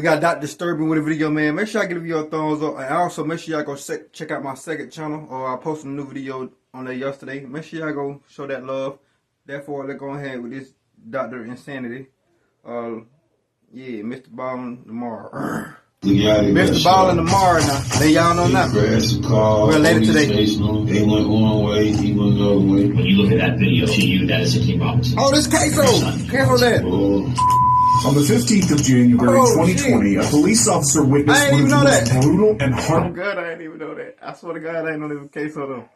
got Dr. Disturbing with a video, man. Make sure I give you a thumbs up. And also, make sure y'all go check out my second channel. I posted a new video on there yesterday. Make sure y'all go show that love. Therefore, let's go ahead with this Dr. Insanity. Yeah, Mr. Ballin' tomorrow. Mr. Ballin' tomorrow now. Then y'all know nothing. We're later today. They went one way, he went another way. When you look at that video, to you, that is Ksoo Robinson. Oh, this Ksoo. Cancel that. On the 15th of January, 2020, shit. A police officer witnessed one of the most brutal and Oh, God, I didn't even know that. I swear to God, I didn't know there was Ksoo though.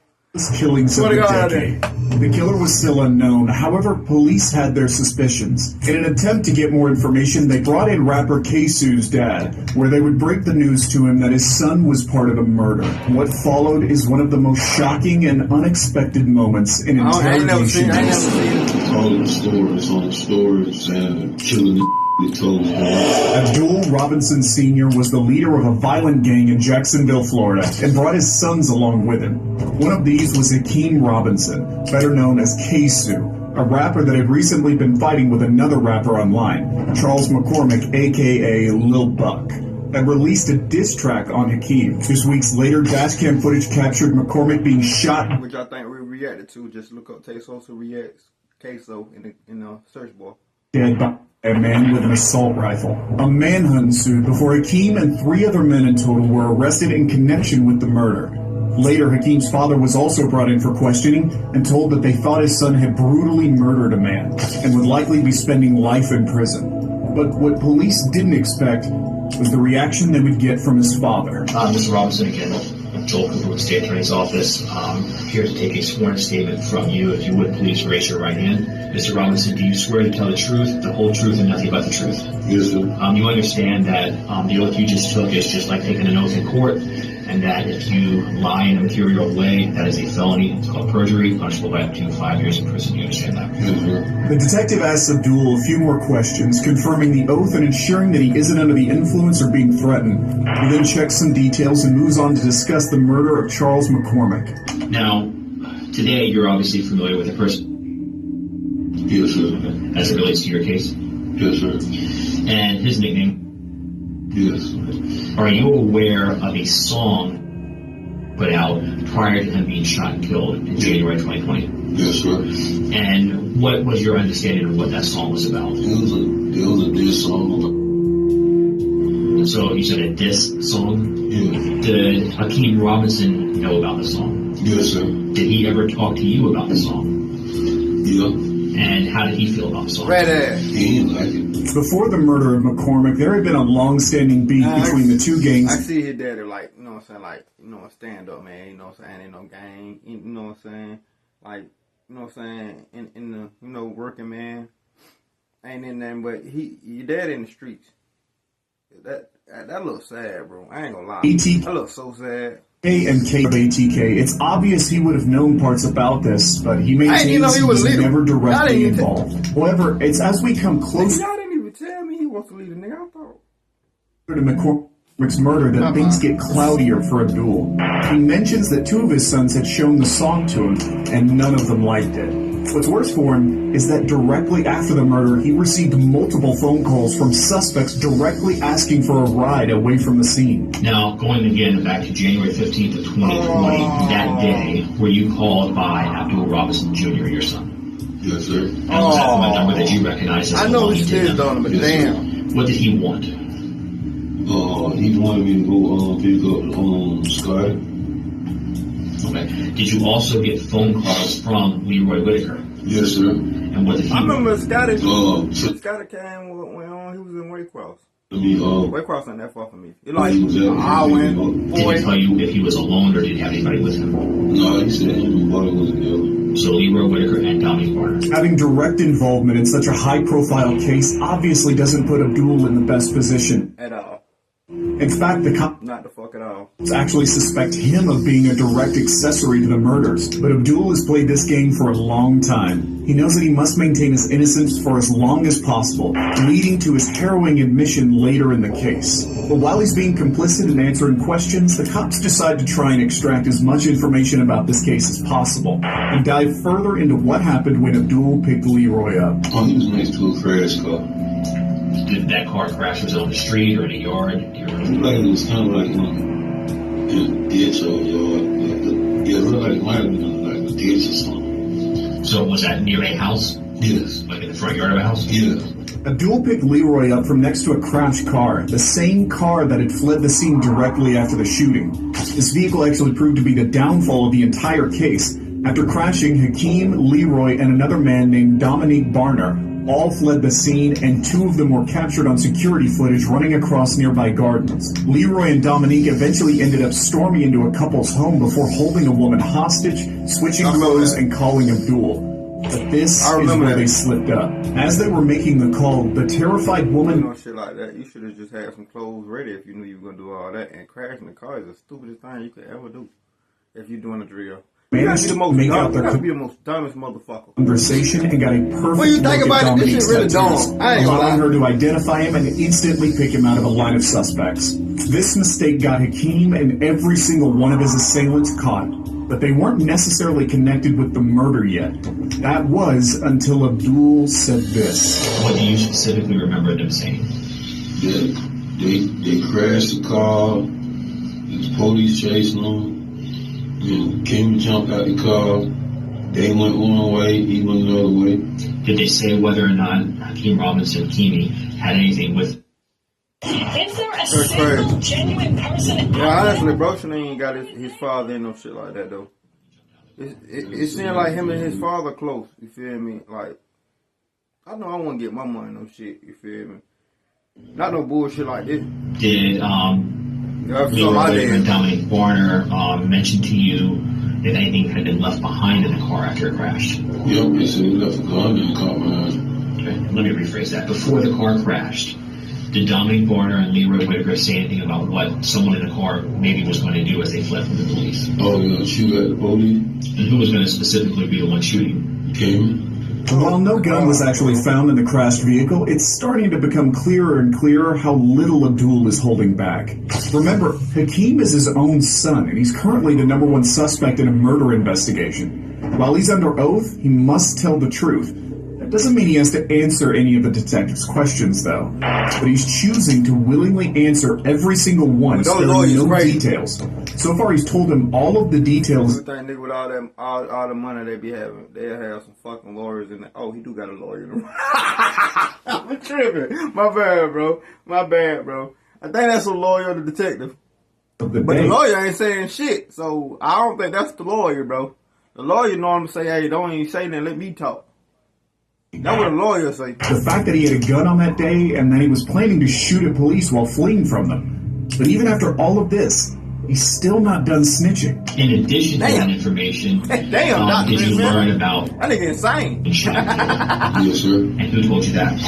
killings of the decade. The killer was still unknown. However, police had their suspicions. In an attempt to get more information, they brought in rapper Ksoo's dad, where they would break the news to him that his son was part of a murder. What followed is one of the most shocking and unexpected moments in interrogation. I ain't never seen it. All the stories, and killing the told Abdul Robinson Sr. was the leader of a violent gang in Jacksonville, Florida, and brought his sons along with him. One of these was Hakeem Robinson, better known as Ksoo, a rapper that had recently been fighting with another rapper online, Charles McCormick, aka Lil Buck, and released a diss track on Hakeem. Just weeks later, dashcam footage captured McCormick being shot. Which I think we reacted to. Just look up Ksoo reacts Ksoo in the search bar. Dead by a man with an assault rifle. A manhunt ensued before Hakeem and 3 other men in total were arrested in connection with the murder. Later, Hakeem's father was also brought in for questioning and told that they thought his son had brutally murdered a man and would likely be spending life in prison. But what police didn't expect was the reaction they would get from his father. Mr. Robinson again. Joel Cooper with the State Attorney's Office. Here to take a sworn statement from you. If you would, please raise your right hand. Mr. Robinson, do you swear to tell the truth, the whole truth, and nothing but the truth? Yes, sir. You understand that the oath you just took is just like taking an oath in court, and that if you lie in a material way, that is a felony. It's called perjury, punishable by up to 5 years in prison. You understand that? Yes, sir. The detective asks Abdul a few more questions, confirming the oath and ensuring that he isn't under the influence or being threatened. He then checks some details and moves on to discuss the murder of Charles McCormick. Now, today you're obviously familiar with the person. Yes, sir. As it relates to your case. Yes, sir. And his nickname. Yes, sir. Are you aware of a song put out prior to him being shot and killed in January 2020? Yes, sir. And what was your understanding of what that song was about? It was a diss song. So you said a diss song? Yeah. Did Hakeem Robinson know about the song? Yes, sir. Did he ever talk to you about the song? Yeah. And how did he feel about the song? rderer. He didn't like it. Before the murder of McCormick, there had been a long-standing beef between the two gangs. I see his daddy like, you know what I'm saying, like, you know, stand up, man, you know what I'm saying, ain't no gang, you know what I'm saying, like, you know what I'm saying, in the, you know, working man, ain't in there, but your dad in the streets. That looks sad, bro. I ain't gonna lie. That looks so sad. And K of ATK. It's obvious he would have known parts about this, but he maintains he was never directly involved. However, it's as we come closer. Y'all didn't even tell me he wants to leave the nigga. I thought. To McCormick's murder that things get cloudier for Abdul. He mentions that 2 of his sons had shown the song to him, and none of them liked it. What's worse for him is that directly after the murder, he received multiple phone calls from suspects directly asking for a ride away from the scene. Now, going again back to January 15th of 2020, that day, were you called by Abdul Robinson Jr., your son? Yes, sir. And was that the number that you recognize as I know he did on him, but damn. What did he want? He wanted me to go pick up Sky. Okay. Did you also get phone calls from Leroy Whitaker? Yes, sir. And what did he I remember want? Scotty came when he was in Waycross. Waycross ain't that far from me. It's like an hour and Did he tell you if he was alone or did he have anybody with him? No, he said him and Buddy was together. So Leroy Whitaker and Dominic Barner. Having direct involvement in such a high-profile case obviously doesn't put Abdul in the best position. at all. In fact, the cops Not the fuck at all. actually suspect him of being a direct accessory to the murders. But Abdul has played this game for a long time. He knows that he must maintain his innocence for as long as possible, leading to his harrowing admission later in the case. But while he's being complicit in answering questions, the cops decide to try and extract as much information about this case as possible, and dive further into what happened when Abdul picked Leroy up. He was next to a crash car. Did that car crash? Was it on the street or in a yard? Do you remember? Like it was kind of like in a ditch or yard. Yeah, it looked like it might have been like a ditch or something. So was that near a house? Yes. Like in the front yard of a house? Yeah. Abdul picked Leroy up from next to a crashed car, the same car that had fled the scene directly after the shooting. This vehicle actually proved to be the downfall of the entire case. After crashing, Hakeem, Leroy, and another man named Dominique Barner all fled the scene, and two of them were captured on security footage running across nearby gardens. Leroy and Dominique eventually ended up storming into a couple's home before holding a woman hostage, switching clothes, and calling Abdul. But this is where they slipped up. As they were making the call, the terrified woman... You know, shit like that, you should have just had some clothes ready if you knew you were going to do all that. And crashing the car is the stupidest thing you could ever do if you're doing a drill. You gotta be the most dumbest motherfucker. Conversation and got a perfect What you think look about at it? This Dominique's shit really tattoos, dumb. I ain't gonna allowing lie. her to identify him and instantly pick him out of a line of suspects. This mistake got Hakeem and every single one of his assailants caught, but they weren't necessarily connected with the murder yet. That was until Abdul said this. What do you specifically remember them saying? They crashed the car. There was police chasing them. Kim jumped out the car. They went one way, he went another way. Did they say whether or not Hakeem Robinson Keamy had anything with? Is there a single genuine person? Yeah, honestly, bro, shit ain't got his father in no shit like that though. It seemed like him and his father close. You feel me? Like, I know I want to get my money no shit. You feel me? Not no bullshit like this. Did Leroy and Dominique Barner mention to you if anything had been left behind in the car after it crashed? Yep, they said they left a gun in the car behind. Okay, let me rephrase that. Before the car crashed, did Dominique Barner and Leroy Whitaker say anything about what someone in the car maybe was going to do as they fled from the police? Oh, they're going to shoot at the police? And who was going to specifically be the one shooting? Kim. While no gun was actually found in the crashed vehicle, it's starting to become clearer and clearer how little Abdul is holding back. Remember, Hakeem is his own son, and he's currently the #1 suspect in a murder investigation. While he's under oath, he must tell the truth. That doesn't mean he has to answer any of the detective's questions, though. But he's choosing to willingly answer every single one, sparing no details. So far, he's told him all of the details. You think nigga with all the money they be having, they'll have some fucking lawyers in there. Oh, he do got a lawyer in the room. I'm tripping. My bad, bro. I think that's a lawyer or the detective. But the lawyer ain't saying shit, so I don't think that's the lawyer, bro. The lawyer normally say, hey, don't even say nothing, let me talk. That's what a lawyer say. The fact that he had a gun on that day and that he was planning to shoot at police while fleeing from them. But even after all of this, he's still not done snitching. In addition to that information, did you learn about... That nigga insane. Yes, sir. And who told you that?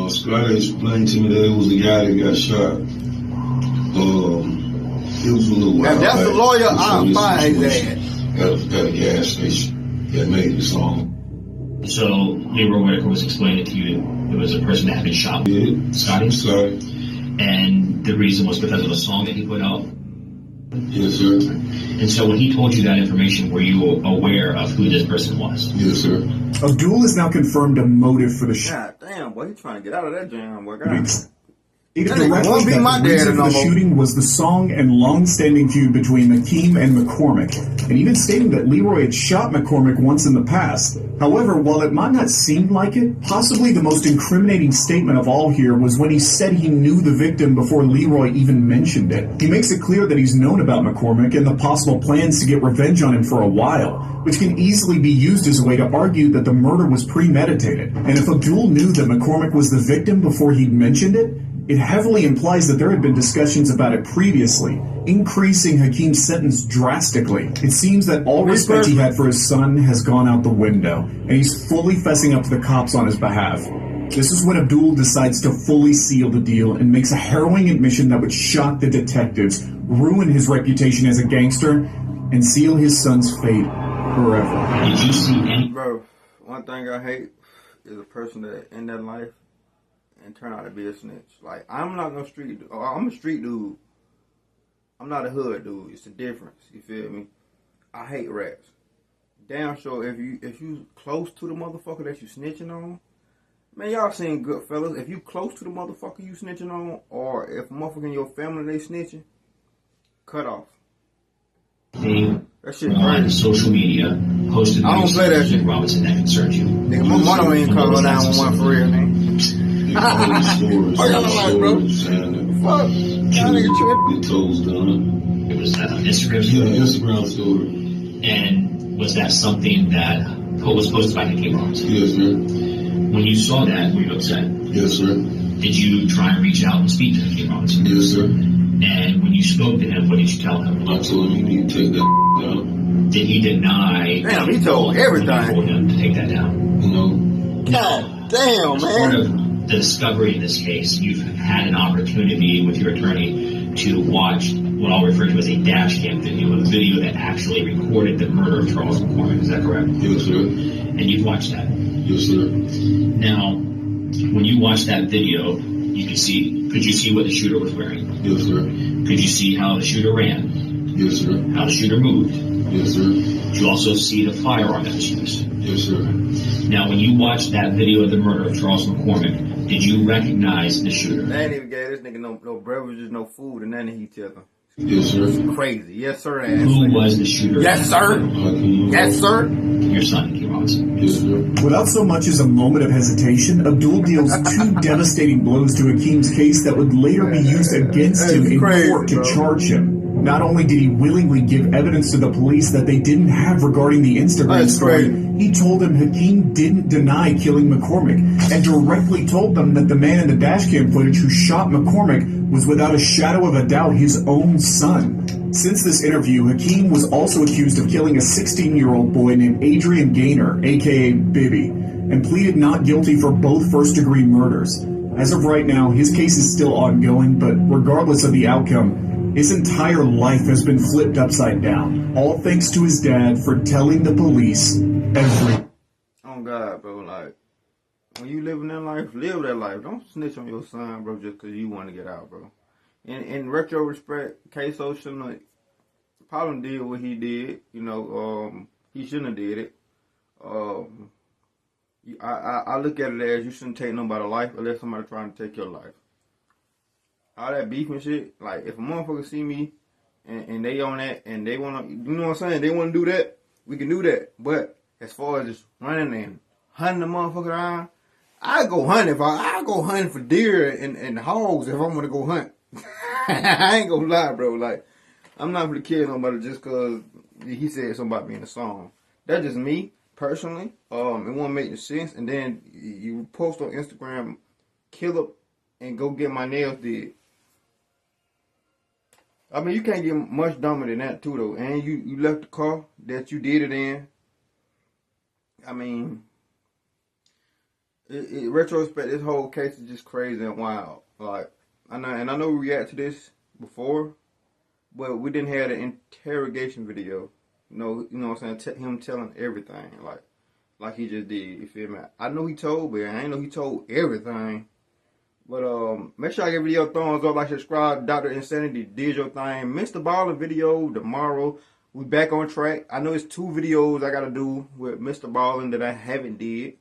Scotty explained to me that it was the guy that got shot. It was a little while If that's back. the lawyer, I'll fire his ass. At a gas station that made the song. So Leroy Whitaker was explaining to you it was a person that had been shot. Yeah. Scotty? And the reason was because of a song that he put out? Yes, sir. And so when he told you that information, were you aware of who this person was? Yes, sir. Abdul has now confirmed a motive for the shooting. God damn, boy, he's trying to get out of that jam, boy. God. It That nigga directly won't be that my the reason dad for no the more. shooting was the song and long-standing feud between Hakeem and McCormick, and even stating that Leroy had shot McCormick once in the past. However, while it might not seem like it, possibly the most incriminating statement of all here was when he said he knew the victim before Leroy even mentioned it. He makes it clear that he's known about McCormick and the possible plans to get revenge on him for a while, which can easily be used as a way to argue that the murder was premeditated. And if Abdul knew that McCormick was the victim before he'd mentioned it, it heavily implies that there had been discussions about it previously, increasing Hakeem's sentence drastically. It seems that all respect he had for his son has gone out the window, and he's fully fessing up to the cops on his behalf. This is when Abdul decides to fully seal the deal and makes a harrowing admission that would shock the detectives, ruin his reputation as a gangster, and seal his son's fate forever. Did you see any... Bro, one thing I hate is a person that in their life and turn out to be a snitch. Like, I'm not no street dude. I'm a street dude. I'm not a hood dude. It's a difference. You feel me? I hate rats. Damn sure if you close to the motherfucker that you snitching on, Man, y'all seen Goodfellas. If you close to the motherfucker you snitching on, or if a motherfucker in your family they snitching, cut off. That shit on crazy. social media, posted I don't play that shit. Robinson that concerns you. Nigga, my mama ain't calling 911 for real, man. Oh, y'all like, bro? Fuck. Y'all nigga tripping. The toes done. It was Instagram story. Yeah, Instagram story. And was that something that was posted by Hakeem Robinson? Yes, sir. When you saw that, were you upset? Yes, sir. Did you try and reach out and speak to Hakeem Robinson? Yes, sir. And when you spoke to him, what did you tell him? I told him you need to take that down. Did he deny? Damn, he told everything. You told him to take that down. You know? God damn, As part man. of the discovery in this case, you've had an opportunity with your attorney to watch what I'll refer to as a dash cam video, a video that actually recorded the murder of Charles McCormick. Is that correct? Yes, sir. And you've watched that. Yes, sir. Now, when you watched that video, could you see what the shooter was wearing? Yes, sir. Could you see how the shooter ran? Yes, sir. How the shooter moved? Yes, sir. Did you also see the firearm that was used? Yes, sir. Now, when you watched that video of the murder of Charles McCormick, did you recognize the shooter? They ain't even gave this nigga no beverages, no food, and nothing he tell them. Yes, sir. Crazy. Yes, sir. Who was the shooter? Yes, sir. Yes, sir. Your son, Hakeem Robinson. Yes, sir. Without so much as a moment of hesitation, Abdul deals two devastating blows to Hakeem's case that would later be used against him in court to charge him. Not only did he willingly give evidence to the police that they didn't have regarding the Instagram story, he told them Hakeem didn't deny killing McCormick and directly told them that the man in the dashcam footage who shot McCormick was without a shadow of a doubt his own son. Since this interview, Hakeem was also accused of killing a 16-year-old boy named Adrian Gaynor, aka Bibby, and pleaded not guilty for both first-degree murders. As of right now, his case is still ongoing, but regardless of the outcome, his entire life has been flipped upside down, all thanks to his dad for telling the police everything. Oh God, bro, like, when you living that life, live that life. Don't snitch on your son, bro, just because you want to get out, bro. In retrospect, Ksoo shouldn't have probably did what he did. You know, he shouldn't have did it. I look at it as you shouldn't take nobody's life unless somebody trying to take your life. All that beef and shit, like, if a motherfucker see me and they on that and they want to, you know what I'm saying, they want to do that, we can do that. But as far as just running and hunting the motherfucker down, I go hunting I go hunting for deer and hogs if I'm going to go hunt. I ain't gonna lie, bro. Like, I'm not gonna kill nobody just because he said something about me in a song. That's just me, personally. It won't make sense. And then you post on Instagram, kill up and go get my nails did. I mean, you can't get much dumber than that, too, though. And you left the car that you did it in. I mean, in retrospect, this whole case is just crazy and wild. Like, I know we react to this before, but we didn't have the interrogation video. You know what I'm saying? Him telling everything, like he just did. You feel me? I know he told, but I ain't know he told everything. But make sure I give video a thumbs up, like, subscribe. Dr. Insanity did your thing. Mr. Baller video tomorrow. We back on track. I know it's 2 videos I gotta do with Mr. Ballin that I haven't did,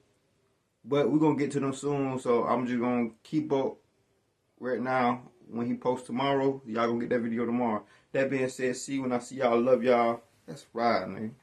but we're gonna get to them soon. So I'm just gonna keep up right now. When he posts tomorrow, y'all gonna get that video tomorrow. That being said, see you when I see y'all. Love y'all. That's right, man.